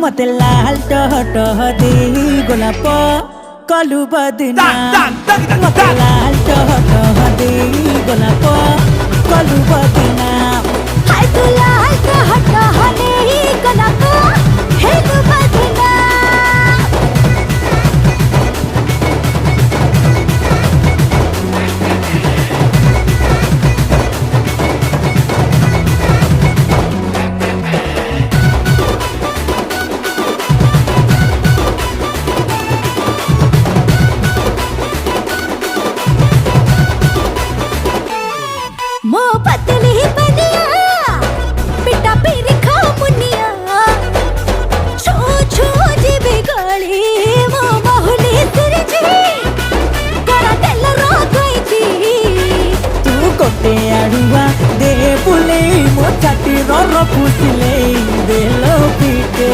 मते लाल टह टह दे गोलाप कलु बदना मते लाल टह टह दे गोलाप कलु बदना हाय तू लाल टह टह दे गोलाप हेलु बदना मो पतली बनिया पिटा पेरी खा मुनिया छो छो जी बिगड़ी मो बहुली सिरजी करा तेल रो गई जी तू कोटे आड़ुआ दे बुले मो छाती रो फुसिले दे लो पीटे